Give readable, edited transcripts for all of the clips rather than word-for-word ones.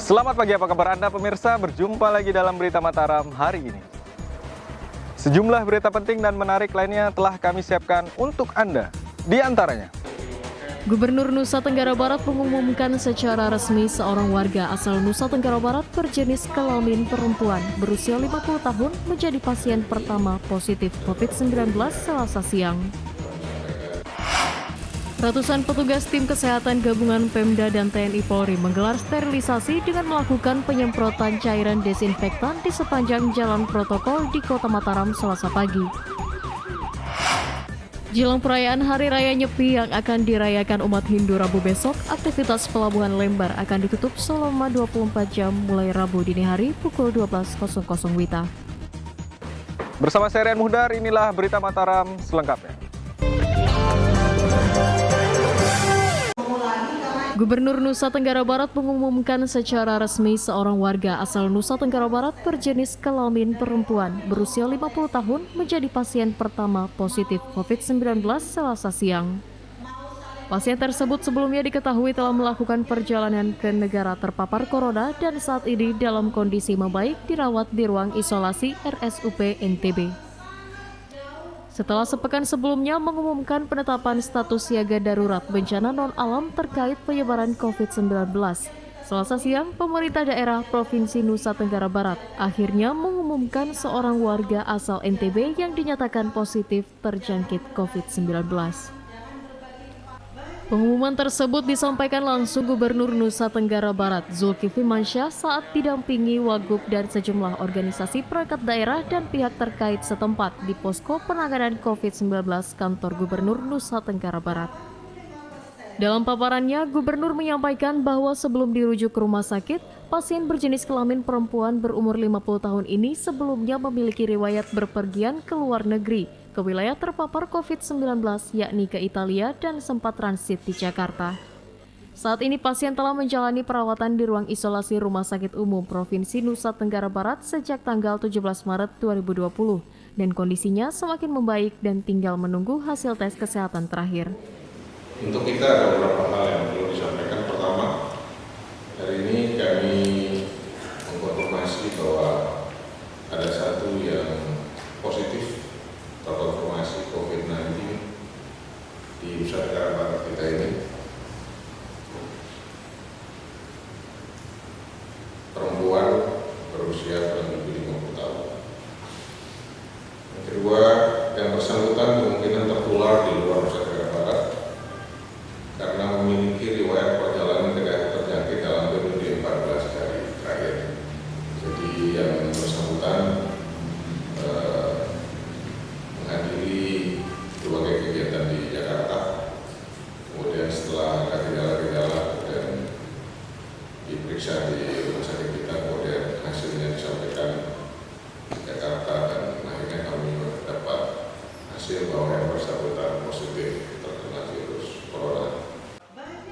Selamat pagi, apa kabar Anda pemirsa? Berjumpa lagi dalam Berita Mataram hari ini. Sejumlah berita penting dan menarik lainnya telah kami siapkan untuk Anda. Di antaranya, Gubernur Nusa Tenggara Barat mengumumkan secara resmi seorang warga asal Nusa Tenggara Barat berjenis kelamin perempuan berusia 50 tahun menjadi pasien pertama positif COVID-19 Selasa siang. Ratusan petugas tim kesehatan gabungan Pemda dan TNI Polri menggelar sterilisasi dengan melakukan penyemprotan cairan desinfektan di sepanjang jalan protokol di Kota Mataram Selasa pagi. Jelang perayaan Hari Raya Nyepi yang akan dirayakan umat Hindu Rabu besok, aktivitas Pelabuhan Lembar akan ditutup selama 24 jam mulai Rabu dini hari pukul 12.00 WITA. bersama saya Rian Muhdar, inilah Berita Mataram selengkapnya. Gubernur Nusa Tenggara Barat mengumumkan secara resmi seorang warga asal Nusa Tenggara Barat berjenis kelamin perempuan berusia 50 tahun menjadi pasien pertama positif COVID-19 Selasa siang. Pasien tersebut sebelumnya diketahui telah melakukan perjalanan ke negara terpapar corona dan saat ini dalam kondisi membaik dirawat di ruang isolasi RSUP NTB. Setelah sepekan sebelumnya mengumumkan penetapan status siaga darurat bencana non-alam terkait penyebaran COVID-19. Selasa siang, pemerintah daerah Provinsi Nusa Tenggara Barat akhirnya mengumumkan seorang warga asal NTB yang dinyatakan positif terjangkit COVID-19. Pengumuman tersebut disampaikan langsung Gubernur Nusa Tenggara Barat Zulkifli Mansyah saat didampingi Wagub dan sejumlah organisasi perangkat daerah dan pihak terkait setempat di posko penanganan COVID-19 kantor Gubernur Nusa Tenggara Barat. Dalam paparannya, Gubernur menyampaikan bahwa sebelum dirujuk ke rumah sakit, pasien berjenis kelamin perempuan berumur 50 tahun ini sebelumnya memiliki riwayat berpergian ke luar negeri, ke wilayah terpapar COVID-19 yakni ke Italia dan sempat transit di Jakarta. Saat ini pasien telah menjalani perawatan di ruang isolasi Rumah Sakit Umum Provinsi Nusa Tenggara Barat sejak tanggal 17 Maret 2020 dan kondisinya semakin membaik dan tinggal menunggu hasil tes kesehatan terakhir. Untuk kita ada beberapa hal yang perlu disampaikan. Pertama, hari ini kami mengkonfirmasi bahwa ada satu yang positif terkonfirmasi COVID-19 di Nusa Tenggara Barat kita ini. Perempuan berusia kurang lebih 50 tahun. Yang kedua, yang bersangkutan kemungkinan tertular di luar Nusa Tenggara Barat karena memiliki riwayat perjalanan ke daerah terjangkit dalam periode 14 hari terakhir. Jadi yang bersangkutan menghadiri berbagai kegiatan di Jakarta, kemudian setelah ada gejala-gejala kemudian diperiksa di rumah sakit kita, kemudian hasilnya disampaikan di Jakarta dan akhirnya kami dapat hasil bahwa yang bersangkutan positif terkena virus corona.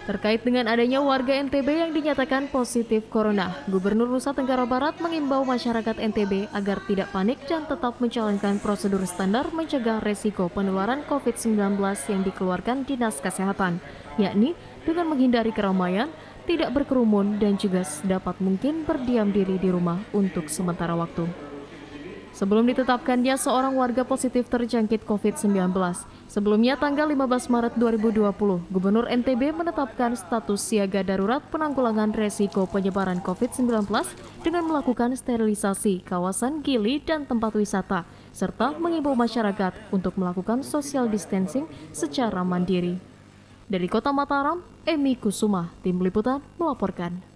Terkait dengan adanya warga NTB yang dinyatakan positif corona, Gubernur Nusa Tenggara Barat mengimbau masyarakat NTB agar tidak panik dan tetap menjalankan prosedur standar mencegah resiko penularan COVID-19 yang dikeluarkan Dinas Kesehatan, yakni dengan menghindari keramaian, tidak berkerumun, dan juga sedapat mungkin berdiam diri di rumah untuk sementara waktu. Sebelum ditetapkannya seorang warga positif terjangkit COVID-19, sebelumnya tanggal 15 Maret 2020, Gubernur NTB menetapkan status siaga darurat penanggulangan resiko penyebaran COVID-19 dengan melakukan sterilisasi kawasan Gili dan tempat wisata, serta mengimbau masyarakat untuk melakukan social distancing secara mandiri. Dari Kota Mataram, Emi Kusuma, Tim Liputan melaporkan.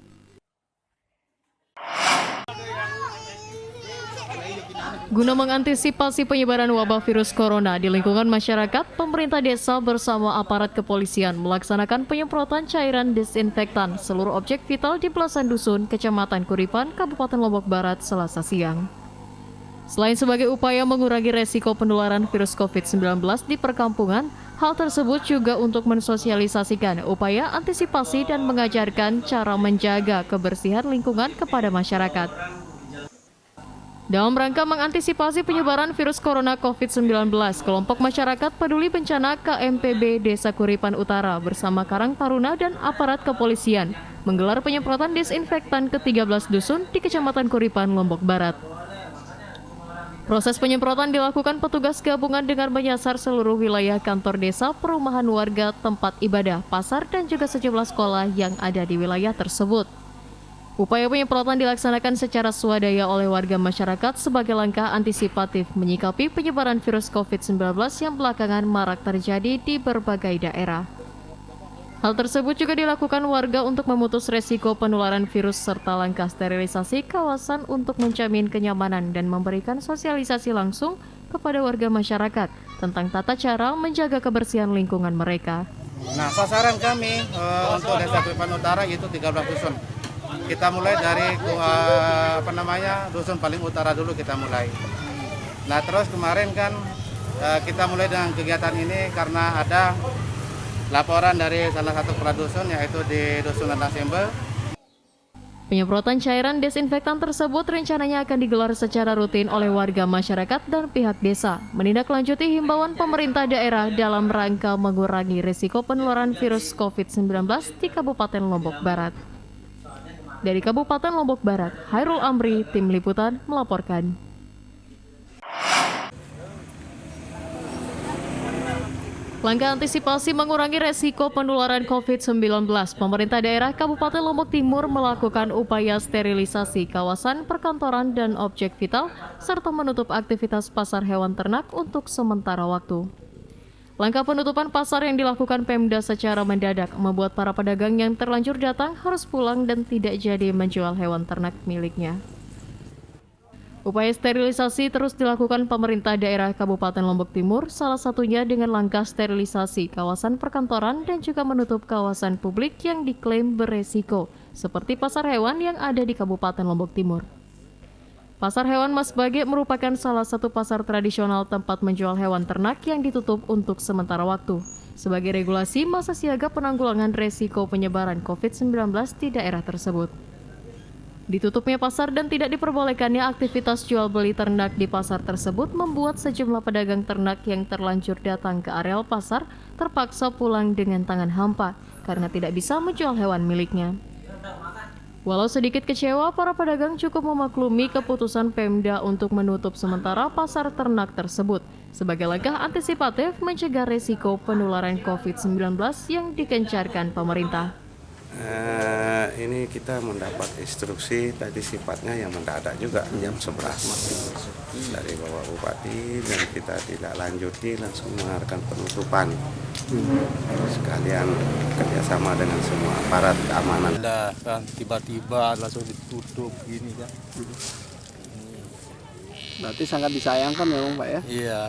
Guna mengantisipasi penyebaran wabah virus corona di lingkungan masyarakat, pemerintah desa bersama aparat kepolisian melaksanakan penyemprotan cairan desinfektan seluruh objek vital di belasan dusun, Kecamatan Kuripan, Kabupaten Lombok Barat, Selasa siang. Selain sebagai upaya mengurangi resiko penularan virus COVID-19 di perkampungan, hal tersebut juga untuk mensosialisasikan upaya antisipasi dan mengajarkan cara menjaga kebersihan lingkungan kepada masyarakat. Dalam rangka mengantisipasi penyebaran virus corona COVID-19, kelompok masyarakat peduli bencana KMPB Desa Kuripan Utara bersama Karang Taruna dan aparat kepolisian menggelar penyemprotan disinfektan ke 13 dusun di Kecamatan Kuripan, Lombok Barat. Proses penyemprotan dilakukan petugas gabungan dengan menyasar seluruh wilayah kantor desa, perumahan warga, tempat ibadah, pasar, dan juga sejumlah sekolah yang ada di wilayah tersebut. Upaya penyemprotan dilaksanakan secara swadaya oleh warga masyarakat sebagai langkah antisipatif menyikapi penyebaran virus COVID-19 yang belakangan marak terjadi di berbagai daerah. Hal tersebut juga dilakukan warga untuk memutus resiko penularan virus serta langkah sterilisasi kawasan untuk menjamin kenyamanan dan memberikan sosialisasi langsung kepada warga masyarakat tentang tata cara menjaga kebersihan lingkungan mereka. Nah, sasaran kami untuk Desa Kuripan Utara itu 13 dusun. Kita mulai dari dusun paling utara dulu kita mulai. Nah, terus kemarin kan kita mulai dengan kegiatan ini karena ada laporan dari salah satu kepala dusun yaitu di Dusun Landang Sembel. Penyemprotan cairan desinfektan tersebut rencananya akan digelar secara rutin oleh warga masyarakat dan pihak desa, menindaklanjuti himbauan pemerintah daerah dalam rangka mengurangi risiko penularan virus COVID-19 di Kabupaten Lombok Barat. Dari Kabupaten Lombok Barat, Hairul Amri, Tim Liputan, melaporkan. Langkah antisipasi mengurangi resiko penularan COVID-19, pemerintah daerah Kabupaten Lombok Timur melakukan upaya sterilisasi kawasan perkantoran dan objek vital, serta menutup aktivitas pasar hewan ternak untuk sementara waktu. Langkah penutupan pasar yang dilakukan Pemda secara mendadak membuat para pedagang yang terlanjur datang harus pulang dan tidak jadi menjual hewan ternak miliknya. Upaya sterilisasi terus dilakukan pemerintah daerah Kabupaten Lombok Timur, salah satunya dengan langkah sterilisasi kawasan perkantoran dan juga menutup kawasan publik yang diklaim beresiko, seperti pasar hewan yang ada di Kabupaten Lombok Timur. Pasar hewan Mas Bage merupakan salah satu pasar tradisional tempat menjual hewan ternak yang ditutup untuk sementara waktu, sebagai regulasi masa siaga penanggulangan resiko penyebaran COVID-19 di daerah tersebut. Ditutupnya pasar dan tidak diperbolehkannya aktivitas jual beli ternak di pasar tersebut membuat sejumlah pedagang ternak yang terlanjur datang ke areal pasar terpaksa pulang dengan tangan hampa karena tidak bisa menjual hewan miliknya. Walau sedikit kecewa, para pedagang cukup memaklumi keputusan Pemda untuk menutup sementara pasar ternak tersebut sebagai langkah antisipatif mencegah resiko penularan COVID-19 yang digencarkan pemerintah. Ini kita mendapat instruksi tadi sifatnya yang mendadak juga jam 11 dari Bapak Bupati, dan kita tidak lanjuti, langsung mengadakan penutupan sekalian kerjasama dengan semua aparat keamanan. Ada kan tiba-tiba langsung ditutup gini kan. Berarti sangat disayangkan memang Pak ya? Iya.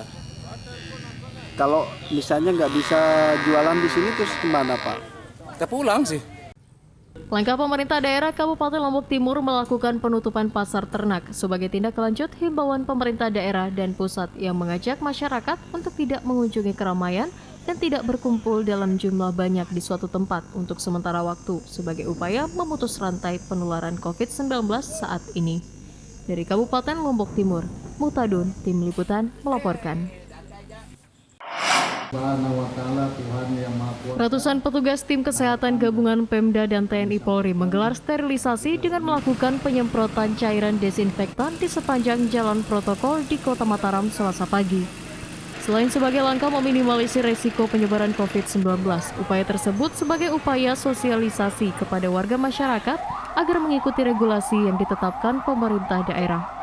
Kalau misalnya nggak bisa jualan di sini terus kemana Pak? Kita pulang sih. Langkah pemerintah daerah Kabupaten Lombok Timur melakukan penutupan pasar ternak sebagai tindak lanjut himbauan pemerintah daerah dan pusat yang mengajak masyarakat untuk tidak mengunjungi keramaian dan tidak berkumpul dalam jumlah banyak di suatu tempat untuk sementara waktu sebagai upaya memutus rantai penularan COVID-19 saat ini. Dari Kabupaten Lombok Timur, Muhtadun, Tim Liputan melaporkan. Ratusan petugas tim kesehatan gabungan Pemda dan TNI Polri menggelar sterilisasi dengan melakukan penyemprotan cairan desinfektan di sepanjang jalan protokol di Kota Mataram Selasa pagi. Selain sebagai langkah meminimalisir resiko penyebaran COVID-19, upaya tersebut sebagai upaya sosialisasi kepada warga masyarakat agar mengikuti regulasi yang ditetapkan pemerintah daerah.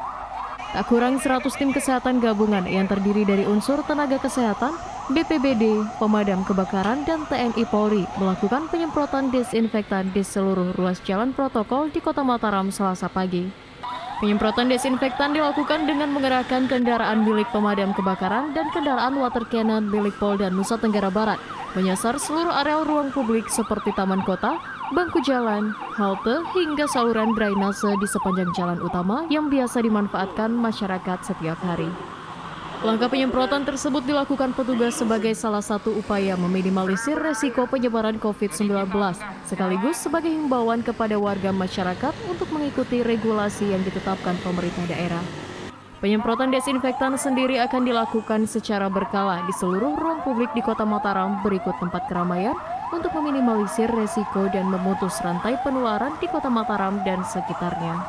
Tak kurang 100 tim kesehatan gabungan yang terdiri dari unsur tenaga kesehatan, BPBD, pemadam kebakaran, dan TNI Polri melakukan penyemprotan desinfektan di seluruh ruas jalan protokol di Kota Mataram Selasa pagi. Penyemprotan desinfektan dilakukan dengan mengerahkan kendaraan milik pemadam kebakaran dan kendaraan water cannon milik Polda Nusa Tenggara Barat, menyasar seluruh areal ruang publik seperti taman kota, bangku jalan, halte, hingga saluran drainase di sepanjang jalan utama yang biasa dimanfaatkan masyarakat setiap hari. Langkah penyemprotan tersebut dilakukan petugas sebagai salah satu upaya meminimalisir resiko penyebaran COVID-19, sekaligus sebagai himbauan kepada warga masyarakat untuk mengikuti regulasi yang ditetapkan pemerintah daerah. Penyemprotan desinfektan sendiri akan dilakukan secara berkala di seluruh ruang publik di Kota Mataram berikut tempat keramaian, untuk meminimalisir resiko dan memutus rantai penularan di Kota Mataram dan sekitarnya.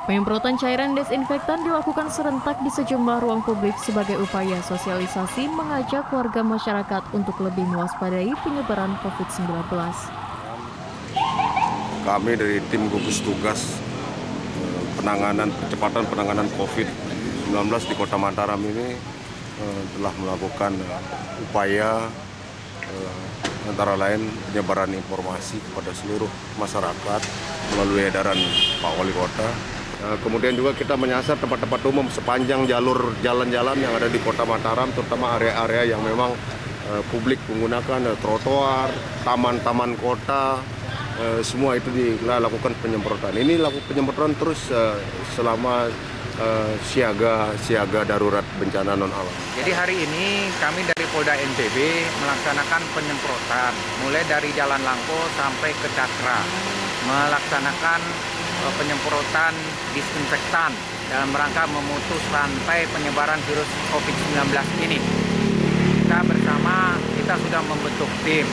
Penyemprotan cairan desinfektan dilakukan serentak di sejumlah ruang publik sebagai upaya sosialisasi mengajak warga masyarakat untuk lebih mewaspadai penyebaran COVID-19. Kami dari tim gugus tugas percepatan penanganan COVID-19 di Kota Mataram ini telah melakukan upaya antara lain penyebaran informasi kepada seluruh masyarakat melalui edaran Pak Wali Kota. Kemudian juga kita menyasar tempat-tempat umum sepanjang jalur jalan-jalan yang ada di Kota Mataram, terutama area-area yang memang publik menggunakan trotoar, taman-taman kota. Semua itu dilakukan penyemprotan. Ini penyemprotan terus selama siaga darurat bencana non alam. Jadi hari ini kami dari Polda NTB melaksanakan penyemprotan mulai dari Jalan Langko sampai ke Cakra, melaksanakan penyemprotan disinfektan dalam rangka memutus rantai penyebaran virus COVID-19 ini. Kita sudah membentuk tim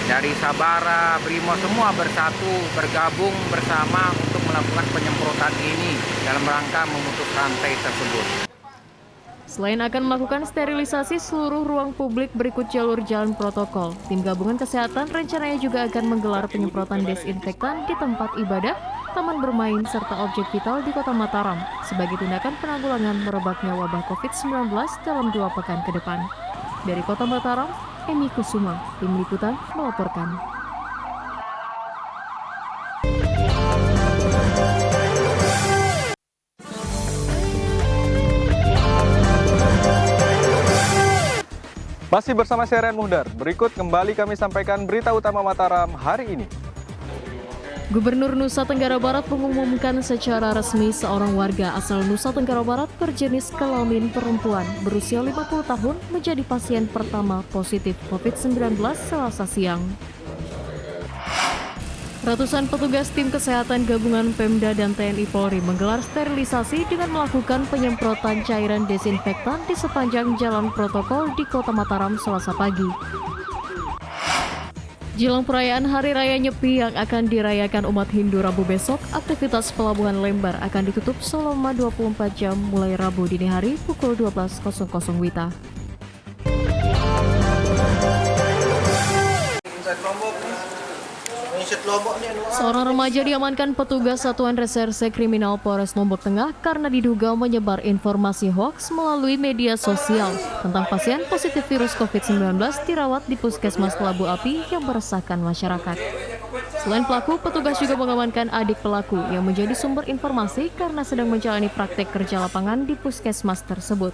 dari Sabara, Brimo, semua bersatu, bergabung bersama untuk melakukan penyemprotan ini dalam rangka memutus rantai tersebut. Selain akan melakukan sterilisasi seluruh ruang publik berikut jalur jalan protokol, tim gabungan kesehatan rencananya juga akan menggelar penyemprotan desinfektan di tempat ibadah, taman bermain, serta objek vital di Kota Mataram sebagai tindakan penanggulangan merebaknya wabah COVID-19 dalam 2 pekan ke depan. Dari Kota Mataram, Emi Kusuma, tim liputan melaporkan. Masih bersama saya Ren Muhdar, berikut kembali kami sampaikan berita utama Mataram hari ini. Gubernur Nusa Tenggara Barat mengumumkan secara resmi seorang warga asal Nusa Tenggara Barat berjenis kelamin perempuan berusia 50 tahun menjadi pasien pertama positif COVID-19 Selasa siang. Ratusan petugas tim kesehatan gabungan Pemda dan TNI Polri menggelar sterilisasi dengan melakukan penyemprotan cairan desinfektan di sepanjang jalan protokol di Kota Mataram Selasa pagi. Jelang perayaan Hari Raya Nyepi yang akan dirayakan umat Hindu Rabu besok, aktivitas Pelabuhan Lembar akan ditutup selama 24 jam mulai Rabu dini hari pukul 12.00 WITA. Seorang remaja diamankan petugas Satuan Reserse Kriminal Polres Lombok Tengah karena diduga menyebar informasi hoaks melalui media sosial tentang pasien positif virus COVID-19 dirawat di Puskesmas Labu Api yang meresahkan masyarakat. Selain pelaku, petugas juga mengamankan adik pelaku yang menjadi sumber informasi karena sedang menjalani praktek kerja lapangan di Puskesmas tersebut.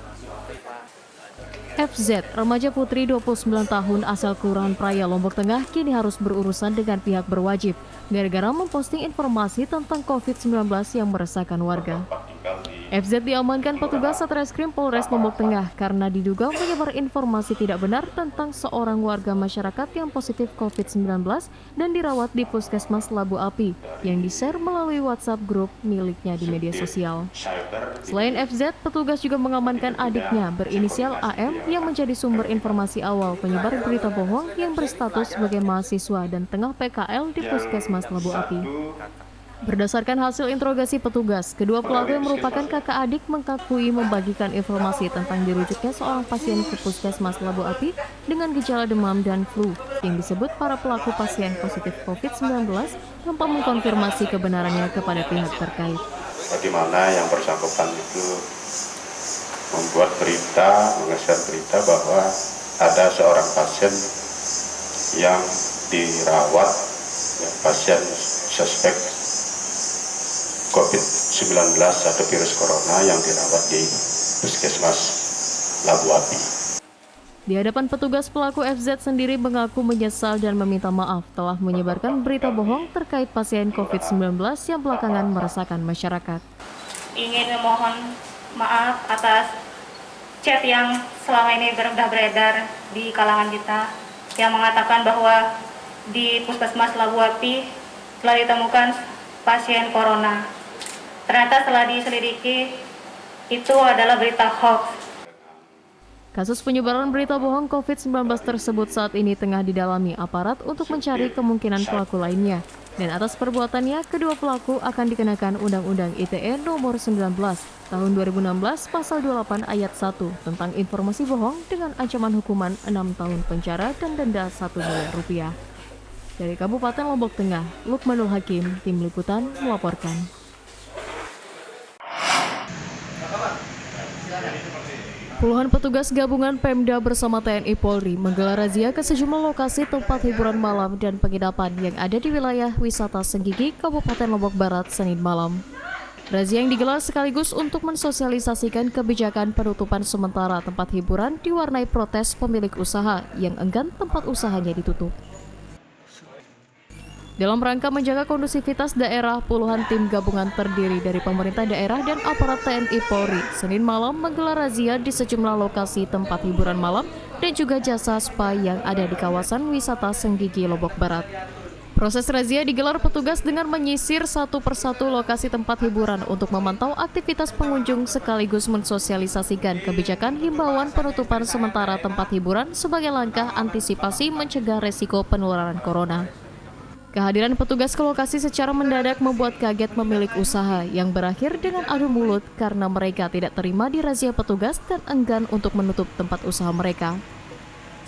FZ, remaja putri 29 tahun asal Kelurahan Praya, Lombok Tengah, kini harus berurusan dengan pihak berwajib gara-gara memposting informasi tentang COVID-19 yang meresahkan warga. FZ diamankan petugas Satreskrim Polres Lombok Tengah karena diduga menyebar informasi tidak benar tentang seorang warga masyarakat yang positif COVID-19 dan dirawat di Puskesmas Labu Api yang di-share melalui WhatsApp grup miliknya di media sosial. Selain FZ, petugas juga mengamankan adiknya berinisial AM yang menjadi sumber informasi awal penyebar berita bohong yang berstatus sebagai mahasiswa dan tengah PKL di Puskesmas Labu Api. Berdasarkan hasil interogasi petugas, kedua pelaku yang merupakan kakak adik mengakui membagikan informasi tentang dirujuknya seorang pasien ke Puskesmas Labu Api dengan gejala demam dan flu yang disebut para pelaku pasien positif COVID-19 tanpa mengkonfirmasi kebenarannya kepada pihak terkait. Bagaimana yang bersangkutan itu membuat berita, mengeser berita bahwa ada seorang pasien yang dirawat, pasien suspek COVID-19 atau virus corona yang dirawat di Puskesmas Labu Api. Di hadapan petugas, pelaku FZ sendiri mengaku menyesal dan meminta maaf telah menyebarkan berita bohong terkait pasien COVID-19 yang belakangan meresahkan masyarakat. Ingin memohon maaf atas chat yang selama ini sudah beredar di kalangan kita yang mengatakan bahwa di Puskesmas Labu Api telah ditemukan pasien corona. Ternyata setelah diselidiki itu adalah berita hoax. Kasus penyebaran berita bohong COVID-19 tersebut saat ini tengah didalami aparat untuk mencari kemungkinan pelaku lainnya. Dan atas perbuatannya, kedua pelaku akan dikenakan Undang-Undang ITE Nomor 19 Tahun 2016 Pasal 28 Ayat 1 tentang informasi bohong dengan ancaman hukuman 6 tahun penjara dan denda 1 miliar rupiah. Dari Kabupaten Lombok Tengah, Lukmanul Hakim, Tim Liputan melaporkan. Puluhan petugas gabungan Pemda bersama TNI Polri menggelar razia ke sejumlah lokasi tempat hiburan malam dan penginapan yang ada di wilayah wisata Senggigi, Kabupaten Lombok Barat, Senin malam. Razia yang digelar sekaligus untuk mensosialisasikan kebijakan penutupan sementara tempat hiburan diwarnai protes pemilik usaha yang enggan tempat usahanya ditutup. Dalam rangka menjaga kondusivitas daerah, puluhan tim gabungan terdiri dari pemerintah daerah dan aparat TNI Polri Senin malam menggelar razia di sejumlah lokasi tempat hiburan malam dan juga jasa spa yang ada di kawasan wisata Senggigi, Lombok Barat. Proses razia digelar petugas dengan menyisir satu persatu lokasi tempat hiburan untuk memantau aktivitas pengunjung sekaligus mensosialisasikan kebijakan himbauan penutupan sementara tempat hiburan sebagai langkah antisipasi mencegah resiko penularan corona. Kehadiran petugas ke lokasi secara mendadak membuat kaget pemilik usaha yang berakhir dengan adu mulut karena mereka tidak terima dirazia petugas dan enggan untuk menutup tempat usaha mereka.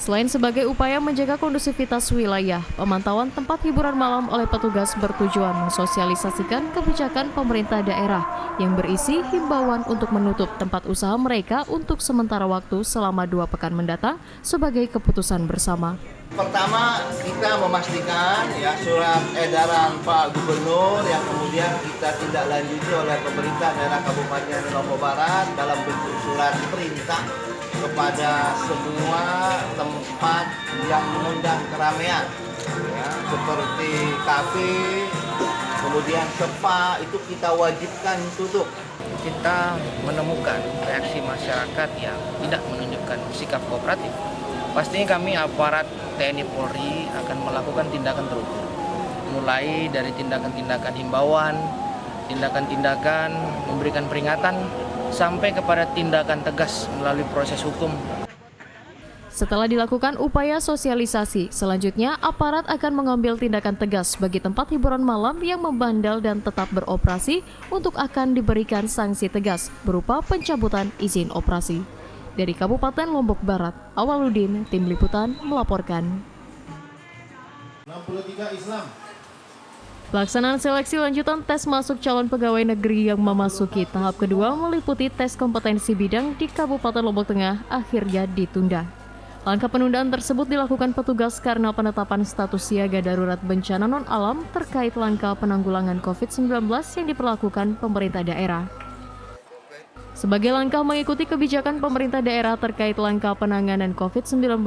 Selain sebagai upaya menjaga kondusivitas wilayah, pemantauan tempat hiburan malam oleh petugas bertujuan mensosialisasikan kebijakan pemerintah daerah yang berisi himbauan untuk menutup tempat usaha mereka untuk sementara waktu selama 2 pekan mendatang sebagai keputusan bersama. Pertama, kita memastikan ya surat edaran Pak Gubernur yang kemudian kita tindak lanjuti oleh pemerintah daerah Kabupaten Lombok Barat dalam bentuk surat perintah kepada semua tempat yang mengundang keramaian, ya, seperti kafe, kemudian spa, itu kita wajibkan tutup. Kita menemukan reaksi masyarakat yang tidak menunjukkan sikap kooperatif. Pastinya kami aparat TNI Polri akan melakukan tindakan terukur, mulai dari tindakan-tindakan himbauan, tindakan-tindakan memberikan peringatan, sampai kepada tindakan tegas melalui proses hukum. Setelah dilakukan upaya sosialisasi, selanjutnya aparat akan mengambil tindakan tegas bagi tempat hiburan malam yang membandel dan tetap beroperasi untuk akan diberikan sanksi tegas berupa pencabutan izin operasi. Dari Kabupaten Lombok Barat, Awaludin, Tim Liputan melaporkan. 63 Islam. Pelaksanaan seleksi lanjutan tes masuk calon pegawai negeri yang memasuki tahap kedua meliputi tes kompetensi bidang di Kabupaten Lombok Tengah akhirnya ditunda. Langkah penundaan tersebut dilakukan petugas karena penetapan status siaga darurat bencana non-alam terkait langkah penanggulangan COVID-19 yang diperlakukan pemerintah daerah. Sebagai langkah mengikuti kebijakan pemerintah daerah terkait langkah penanganan COVID-19,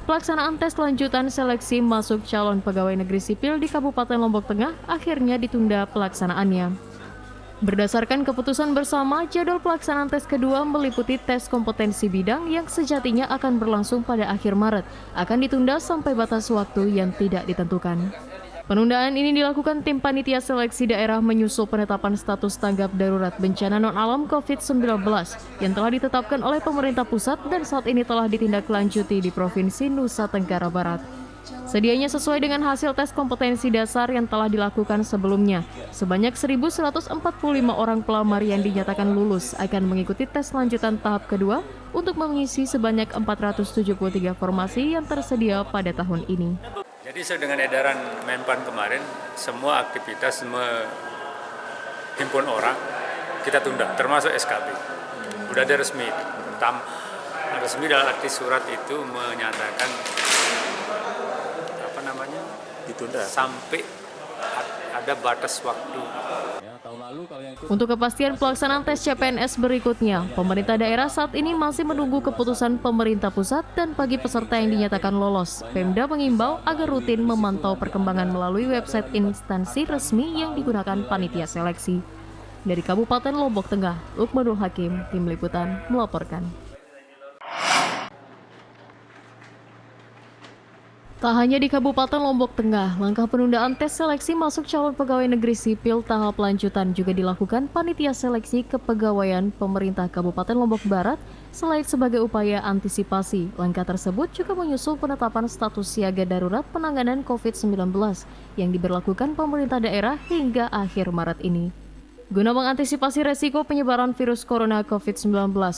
pelaksanaan tes lanjutan seleksi masuk calon pegawai negeri sipil di Kabupaten Lombok Tengah akhirnya ditunda pelaksanaannya. Berdasarkan keputusan bersama, jadwal pelaksanaan tes kedua meliputi tes kompetensi bidang yang sejatinya akan berlangsung pada akhir Maret, akan ditunda sampai batas waktu yang tidak ditentukan. Penundaan ini dilakukan tim panitia seleksi daerah menyusul penetapan status tanggap darurat bencana non-alam COVID-19 yang telah ditetapkan oleh pemerintah pusat dan saat ini telah ditindaklanjuti di Provinsi Nusa Tenggara Barat. Sedianya sesuai dengan hasil tes kompetensi dasar yang telah dilakukan sebelumnya, sebanyak 1.145 orang pelamar yang dinyatakan lulus akan mengikuti tes lanjutan tahap kedua untuk mengisi sebanyak 473 formasi yang tersedia pada tahun ini. Jadi sesuai dengan edaran Menpan kemarin, semua aktivitas, semua himpun orang kita tunda, termasuk SKB. Udah ada resmi. Resmi dalam arti surat itu menyatakan ditunda sampai ada batas waktu. Untuk kepastian pelaksanaan tes CPNS berikutnya, pemerintah daerah saat ini masih menunggu keputusan pemerintah pusat dan bagi peserta yang dinyatakan lolos, Pemda mengimbau agar rutin memantau perkembangan melalui website instansi resmi yang digunakan panitia seleksi. Dari Kabupaten Lombok Tengah, Lukmanul Hakim, Tim Liputan melaporkan. Tak hanya di Kabupaten Lombok Tengah, langkah penundaan tes seleksi masuk calon pegawai negeri sipil tahap lanjutan juga dilakukan Panitia Seleksi Kepegawaian Pemerintah Kabupaten Lombok Barat. Selain sebagai upaya antisipasi, langkah tersebut juga menyusul penetapan status siaga darurat penanganan COVID-19 yang diberlakukan pemerintah daerah hingga akhir Maret ini. Guna mengantisipasi resiko penyebaran virus corona COVID-19,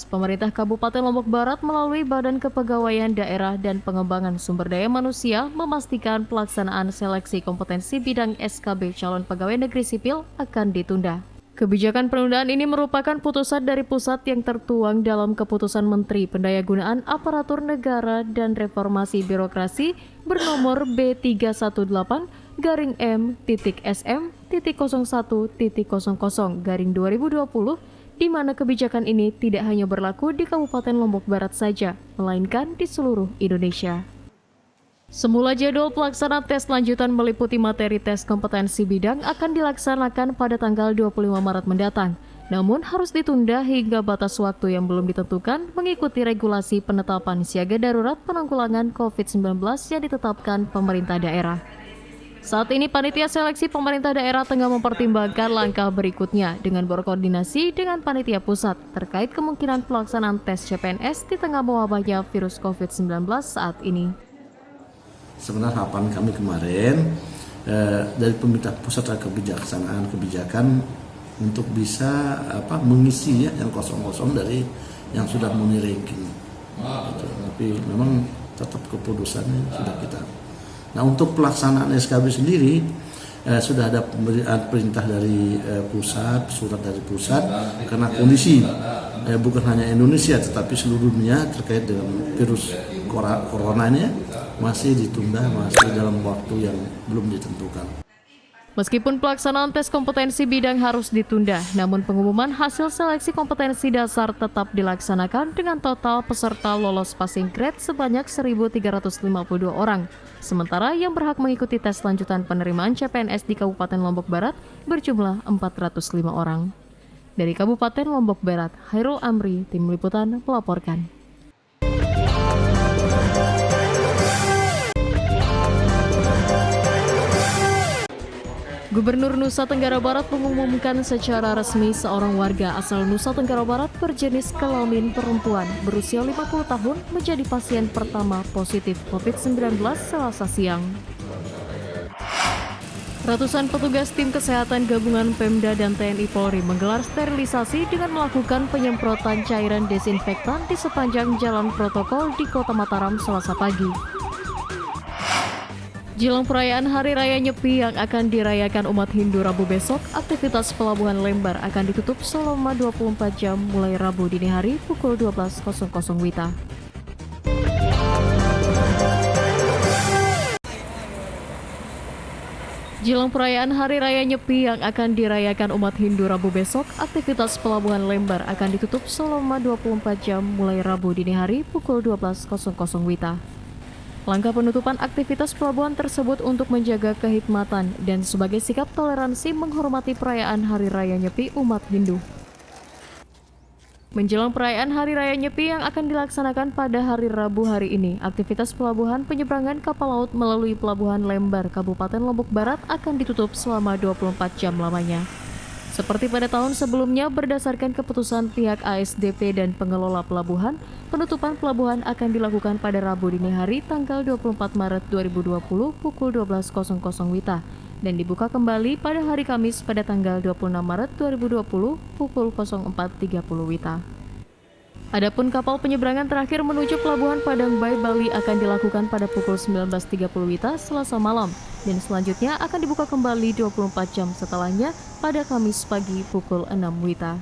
pemerintah Kabupaten Lombok Barat melalui Badan Kepegawaian Daerah dan Pengembangan Sumber Daya Manusia memastikan pelaksanaan seleksi kompetensi bidang SKB calon pegawai negeri sipil akan ditunda. Kebijakan penundaan ini merupakan putusan dari pusat yang tertuang dalam Keputusan Menteri Pendayagunaan Aparatur Negara dan Reformasi Birokrasi bernomor B31.M.SM.01.00/2020, di mana kebijakan ini tidak hanya berlaku di Kabupaten Lombok Barat saja, melainkan di seluruh Indonesia. Semula jadwal pelaksanaan tes lanjutan meliputi materi tes kompetensi bidang akan dilaksanakan pada tanggal 25 Maret mendatang. Namun harus ditunda hingga batas waktu yang belum ditentukan mengikuti regulasi penetapan siaga darurat penanggulangan COVID-19 yang ditetapkan pemerintah daerah. Saat ini Panitia Seleksi Pemerintah Daerah tengah mempertimbangkan langkah berikutnya dengan berkoordinasi dengan Panitia Pusat terkait kemungkinan pelaksanaan tes CPNS di tengah mewabahnya virus COVID-19 saat ini. Sebenarnya harapan kami kemarin dari pemerintah pusat ada kebijakan untuk bisa mengisi yang kosong-kosong dari yang sudah memenuhi ranking. Tapi memang tetap keputusannya sudah kita. Nah, untuk pelaksanaan SKB sendiri sudah ada perintah dari pusat, surat dari pusat, karena kondisi bukan hanya Indonesia tetapi seluruh dunia terkait dengan virus corona ini masih ditunda, masih dalam waktu yang belum ditentukan. Meskipun pelaksanaan tes kompetensi bidang harus ditunda, namun pengumuman hasil seleksi kompetensi dasar tetap dilaksanakan dengan total peserta lolos passing grade sebanyak 1.352 orang. Sementara yang berhak mengikuti tes lanjutan penerimaan CPNS di Kabupaten Lombok Barat berjumlah 405 orang. Dari Kabupaten Lombok Barat, Hairul Amri, Tim Liputan melaporkan. Gubernur Nusa Tenggara Barat mengumumkan secara resmi seorang warga asal Nusa Tenggara Barat berjenis kelamin perempuan berusia 50 tahun menjadi pasien pertama positif COVID-19 Selasa siang. Ratusan petugas tim kesehatan gabungan Pemda dan TNI Polri menggelar sterilisasi dengan melakukan penyemprotan cairan desinfektan di sepanjang jalan protokol di Kota Mataram Selasa pagi. Jelang perayaan Hari Raya Nyepi yang akan dirayakan umat Hindu Rabu besok, aktivitas Pelabuhan Lembar akan ditutup selama 24 jam mulai Rabu dini hari pukul 12.00 WITA. Jelang perayaan Hari Raya Nyepi yang akan dirayakan umat Hindu Rabu besok, aktivitas Pelabuhan Lembar akan ditutup selama 24 jam mulai Rabu dini hari pukul 12.00 WITA. Langkah penutupan aktivitas pelabuhan tersebut untuk menjaga kehikmatan dan sebagai sikap toleransi menghormati perayaan Hari Raya Nyepi umat Hindu. Menjelang perayaan Hari Raya Nyepi yang akan dilaksanakan pada hari Rabu hari ini, aktivitas pelabuhan penyeberangan kapal laut melalui Pelabuhan Lembar, Kabupaten Lombok Barat akan ditutup selama 24 jam lamanya. Seperti pada tahun sebelumnya, berdasarkan keputusan pihak ASDP dan pengelola pelabuhan, penutupan pelabuhan akan dilakukan pada Rabu dini hari tanggal 24 Maret 2020 pukul 12.00 WITA dan dibuka kembali pada hari Kamis pada tanggal 26 Maret 2020 pukul 04.30 WITA. Adapun kapal penyeberangan terakhir menuju Pelabuhan Padang Bay, Bali akan dilakukan pada pukul 19.30 WITA Selasa malam dan selanjutnya akan dibuka kembali 24 jam setelahnya pada Kamis pagi pukul 6 WITA.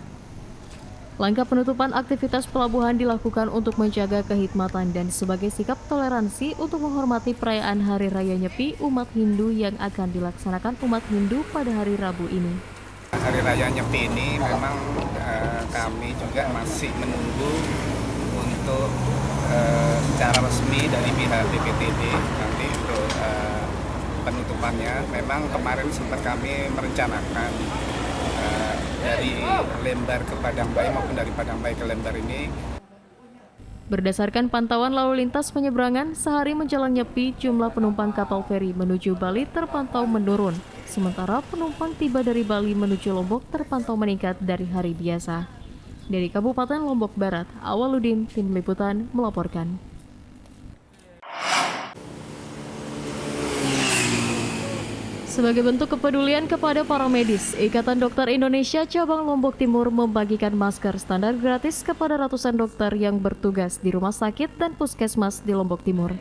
Langkah penutupan aktivitas pelabuhan dilakukan untuk menjaga kehikmatan dan sebagai sikap toleransi untuk menghormati perayaan Hari Raya Nyepi umat Hindu yang akan dilaksanakan umat Hindu pada hari Rabu ini. Hari Raya Nyepi ini memang kami juga masih menunggu untuk secara resmi dari pihak BPTD nanti untuk penutupannya. Memang kemarin sempat kami merencanakan dari Lembar ke Padang Bay maupun dari Padang Bay ke Lembar ini. Berdasarkan pantauan lalu lintas penyeberangan, sehari menjelang Nyepi, jumlah penumpang kapal feri menuju Bali terpantau menurun. Sementara penumpang tiba dari Bali menuju Lombok terpantau meningkat dari hari biasa. Dari Kabupaten Lombok Barat, Awaludin, Tim Liputan, melaporkan. Sebagai bentuk kepedulian kepada para medis, Ikatan Dokter Indonesia Cabang Lombok Timur membagikan masker standar gratis kepada ratusan dokter yang bertugas di rumah sakit dan puskesmas di Lombok Timur.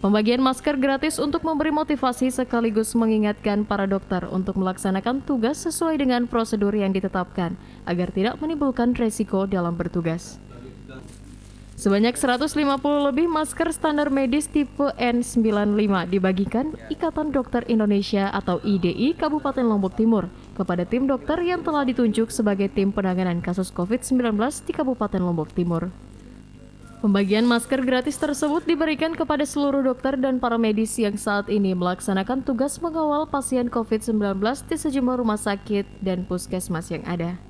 Pembagian masker gratis untuk memberi motivasi sekaligus mengingatkan para dokter untuk melaksanakan tugas sesuai dengan prosedur yang ditetapkan agar tidak menimbulkan resiko dalam bertugas. Sebanyak 150 lebih masker standar medis tipe N95 dibagikan Ikatan Dokter Indonesia atau IDI Kabupaten Lombok Timur kepada tim dokter yang telah ditunjuk sebagai tim penanganan kasus COVID-19 di Kabupaten Lombok Timur. Pembagian masker gratis tersebut diberikan kepada seluruh dokter dan para medis yang saat ini melaksanakan tugas mengawal pasien COVID-19 di sejumlah rumah sakit dan puskesmas yang ada.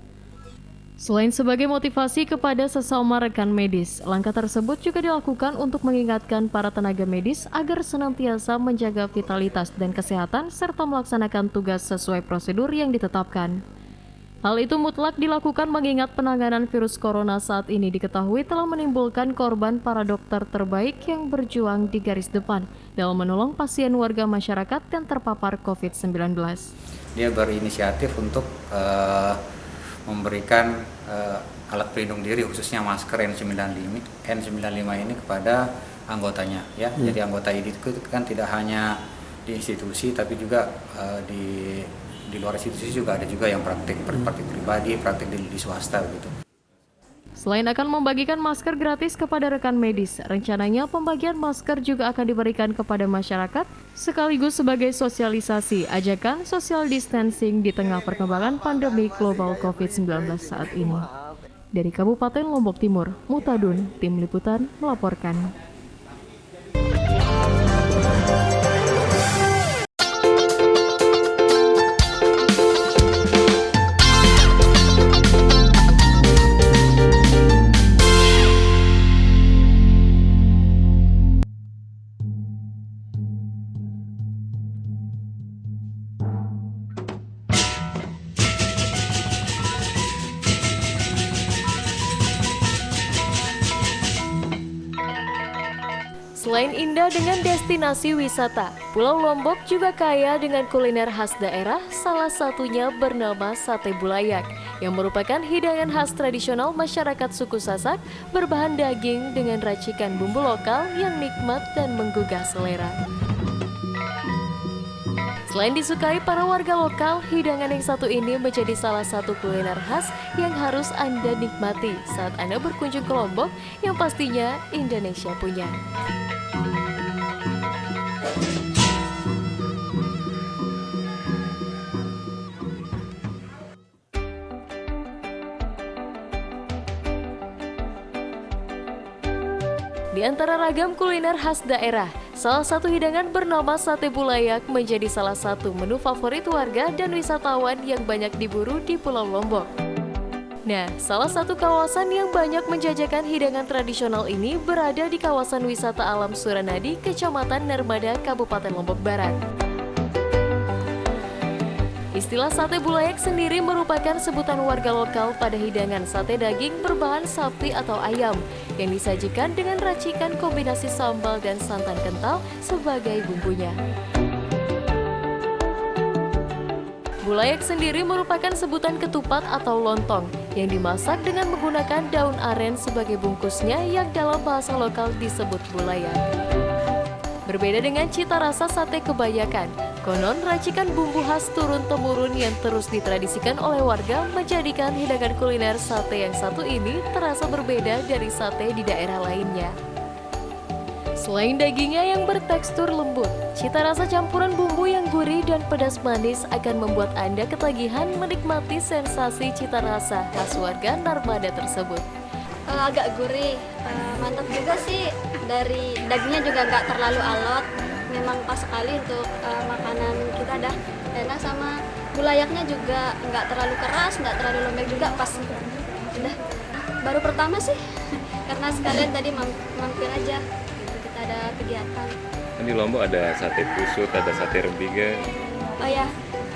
Selain sebagai motivasi kepada sesama rekan medis, langkah tersebut juga dilakukan untuk mengingatkan para tenaga medis agar senantiasa menjaga vitalitas dan kesehatan serta melaksanakan tugas sesuai prosedur yang ditetapkan. Hal itu mutlak dilakukan mengingat penanganan virus corona saat ini diketahui telah menimbulkan korban para dokter terbaik yang berjuang di garis depan dalam menolong pasien warga masyarakat yang terpapar COVID-19. Dia berinisiatif untuk memberikan alat pelindung diri khususnya masker N95 ini kepada anggotanya ya. Jadi anggota IDI itu kan tidak hanya di institusi tapi juga di luar institusi juga ada juga yang praktik pribadi, praktik di swasta gitu. Selain akan membagikan masker gratis kepada rekan medis, rencananya pembagian masker juga akan diberikan kepada masyarakat sekaligus sebagai sosialisasi ajakan social distancing di tengah perkembangan pandemi global COVID-19 saat ini. Dari Kabupaten Lombok Timur, Mutadun, Tim Liputan melaporkan. Selain indah dengan destinasi wisata, Pulau Lombok juga kaya dengan kuliner khas daerah, salah satunya bernama Sate Bulayak, yang merupakan hidangan khas tradisional masyarakat suku Sasak berbahan daging dengan racikan bumbu lokal yang nikmat dan menggugah selera. Selain disukai para warga lokal, hidangan yang satu ini menjadi salah satu kuliner khas yang harus Anda nikmati saat Anda berkunjung ke Lombok yang pastinya Indonesia punya. Di antara ragam kuliner khas daerah, salah satu hidangan bernama Sate Bulayak menjadi salah satu menu favorit warga dan wisatawan yang banyak diburu di Pulau Lombok. Nah, salah satu kawasan yang banyak menjajakan hidangan tradisional ini berada di kawasan wisata alam Suranadi, Kecamatan Narmada, Kabupaten Lombok Barat. Istilah sate bulayak sendiri merupakan sebutan warga lokal pada hidangan sate daging berbahan sapi atau ayam yang disajikan dengan racikan kombinasi sambal dan santan kental sebagai bumbunya. Bulayak sendiri merupakan sebutan ketupat atau lontong yang dimasak dengan menggunakan daun aren sebagai bungkusnya yang dalam bahasa lokal disebut bulayak. Berbeda dengan cita rasa sate kebanyakan, konon racikan bumbu khas turun-temurun yang terus ditradisikan oleh warga menjadikan hidangan kuliner sate yang satu ini terasa berbeda dari sate di daerah lainnya. Selain dagingnya yang bertekstur lembut, cita rasa campuran bumbu yang gurih dan pedas manis akan membuat Anda ketagihan menikmati sensasi cita rasa khas warga Narmada tersebut. Agak gurih, mantap juga sih. Dari dagingnya juga nggak terlalu alot, memang pas sekali untuk makanan kita dah enak, sama bulayaknya juga nggak terlalu keras, nggak terlalu lembek juga, pas. Udah baru pertama sih karena sekalian tadi mampir aja gitu, kita ada kegiatan. Kan di Lombok ada sate pusut, ada sate rembige. Oh ya,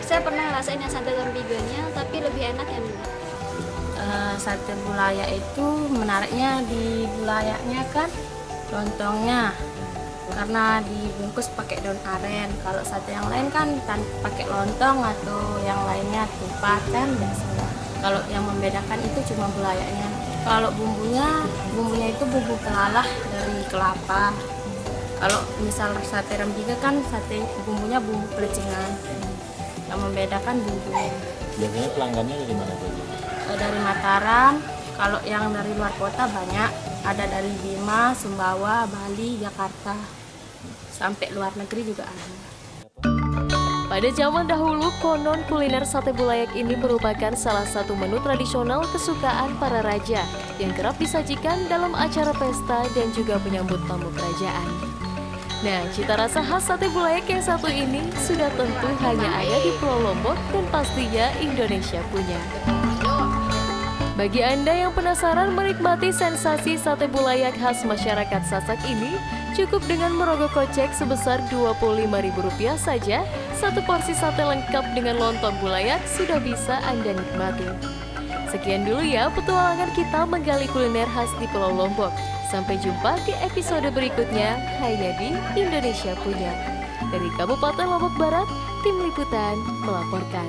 saya pernah rasain yang sate rembigenya, tapi lebih enak yang ini. Sate bulayak itu menariknya di bulayaknya kan lontongnya, karena dibungkus pakai daun aren. Kalau sate yang lain kan pakai lontong atau yang lainnya tupat kan biasanya. Kalau yang membedakan itu cuma bulayaknya. Kalau bumbunya itu bumbu pelalah dari kelapa. Kalau misal sate rembige kan bumbunya bumbu pelecingan. Yang membedakan bumbunya. Biasanya pelanggannya dari mana tuh? Dari Mataram. Kalau yang dari luar kota banyak. Ada dari Bima, Sumbawa, Bali, Jakarta. Sampai luar negeri juga ada. Pada zaman dahulu, konon kuliner sate bulayak ini merupakan salah satu menu tradisional kesukaan para raja yang kerap disajikan dalam acara pesta dan juga menyambut tamu kerajaan. Nah, cita rasa khas sate bulayak yang satu ini sudah tentu hanya ada di Pulau Lombok dan pastinya Indonesia punya. Bagi Anda yang penasaran menikmati sensasi sate bulayak khas masyarakat Sasak ini, cukup dengan merogoh kocek sebesar Rp25.000 saja, satu porsi sate lengkap dengan lontong bulayak sudah bisa Anda nikmati. Sekian dulu ya petualangan kita menggali kuliner khas di Pulau Lombok. Sampai jumpa di episode berikutnya hanya di Indonesia Punya. Dari Kabupaten Lombok Barat, Tim Liputan melaporkan.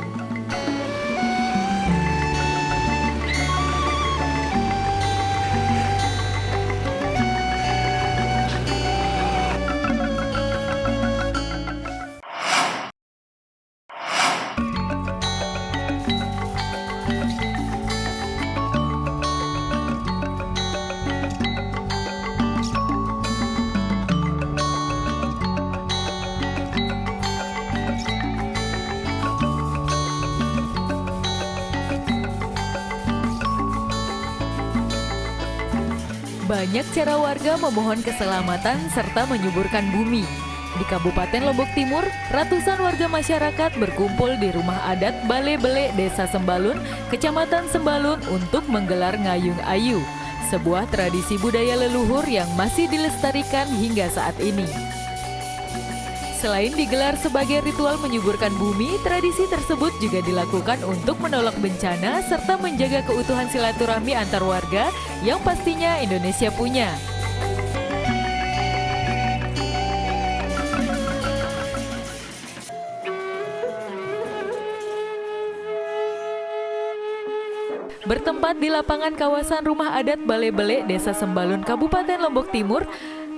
Banyak cara warga memohon keselamatan serta menyuburkan bumi. Di Kabupaten Lombok Timur, ratusan warga masyarakat berkumpul di rumah adat Bale Bele Desa Sembalun, Kecamatan Sembalun untuk menggelar ngayung ayu, sebuah tradisi budaya leluhur yang masih dilestarikan hingga saat ini. Selain digelar sebagai ritual menyuburkan bumi, tradisi tersebut juga dilakukan untuk menolak bencana serta menjaga keutuhan silaturahmi antar warga yang pastinya Indonesia punya. Bertempat di lapangan kawasan rumah adat Bale Bele Desa Sembalun, Kabupaten Lombok Timur,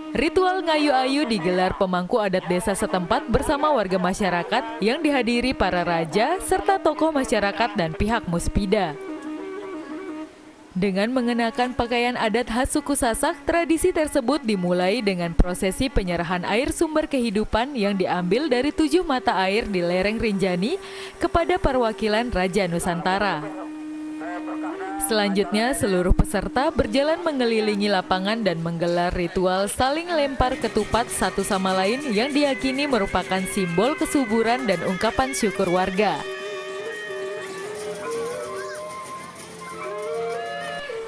ritual ngayu ayu digelar pemangku adat desa setempat bersama warga masyarakat yang dihadiri para raja serta tokoh masyarakat dan pihak Muspida. Dengan mengenakan pakaian adat khas suku Sasak, tradisi tersebut dimulai dengan prosesi penyerahan air sumber kehidupan yang diambil dari 7 mata air di lereng Rinjani kepada perwakilan Raja Nusantara. Selanjutnya, seluruh peserta berjalan mengelilingi lapangan dan menggelar ritual saling lempar ketupat satu sama lain yang diyakini merupakan simbol kesuburan dan ungkapan syukur warga.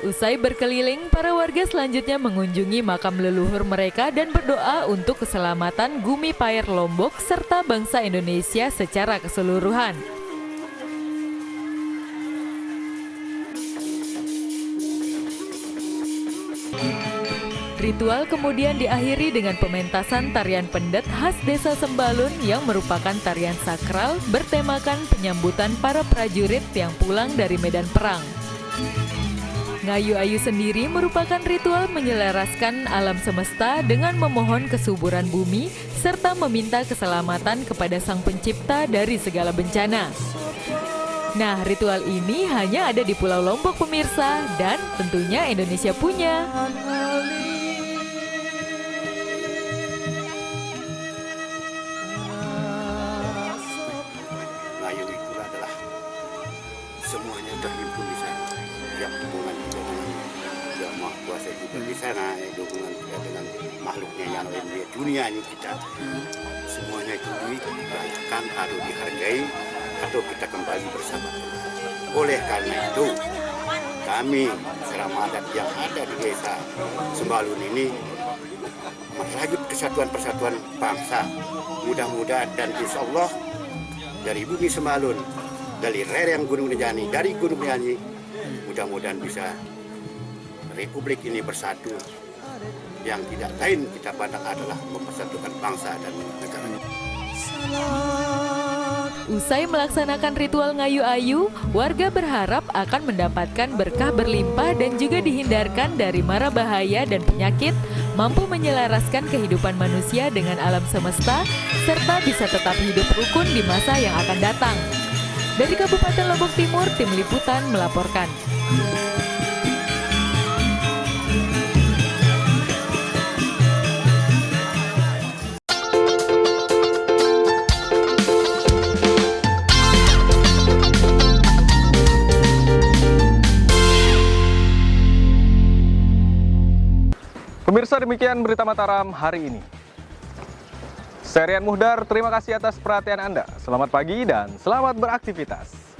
Usai berkeliling, para warga selanjutnya mengunjungi makam leluhur mereka dan berdoa untuk keselamatan Gumi Payer Lombok serta bangsa Indonesia secara keseluruhan. Ritual kemudian diakhiri dengan pementasan tarian pendet khas Desa Sembalun yang merupakan tarian sakral bertemakan penyambutan para prajurit yang pulang dari medan perang. Ngayu ayu sendiri merupakan ritual menyelaraskan alam semesta dengan memohon kesuburan bumi serta meminta keselamatan kepada Sang Pencipta dari segala bencana. Nah, ritual ini hanya ada di Pulau Lombok pemirsa dan tentunya Indonesia punya. Ngayu itu adalah semuanya terhimpun di sana. Ya, hubungan kita dengan Yang Maha Kuasa juga di sana, hubungan kita dengan makhluknya yang lain di dunia ini kita. Semuanya itu dirayakan atau dihargai atau kita kembali bersama. Oleh karena itu, kami selama adat yang ada di desa Sembalun ini merajut kesatuan persatuan bangsa. Mudah-mudahan dan insya Allah dari bumi Sembalun, dari lereng Gunung Rinjani, dari Gunung Rinjani, mudah-mudahan bisa Republik ini bersatu. Yang tidak lain kita pandang adalah mempersatukan bangsa dan negara. Usai melaksanakan ritual ngayu ayu, warga berharap akan mendapatkan berkah berlimpah dan juga dihindarkan dari mara bahaya dan penyakit, mampu menyelaraskan kehidupan manusia dengan alam semesta, serta bisa tetap hidup rukun di masa yang akan datang. Dari Kabupaten Lombok Timur, Tim Liputan melaporkan. Pemirsa, demikian berita Mataram hari ini. Saya Rian Muhdar, terima kasih atas perhatian Anda. Selamat pagi dan selamat beraktivitas.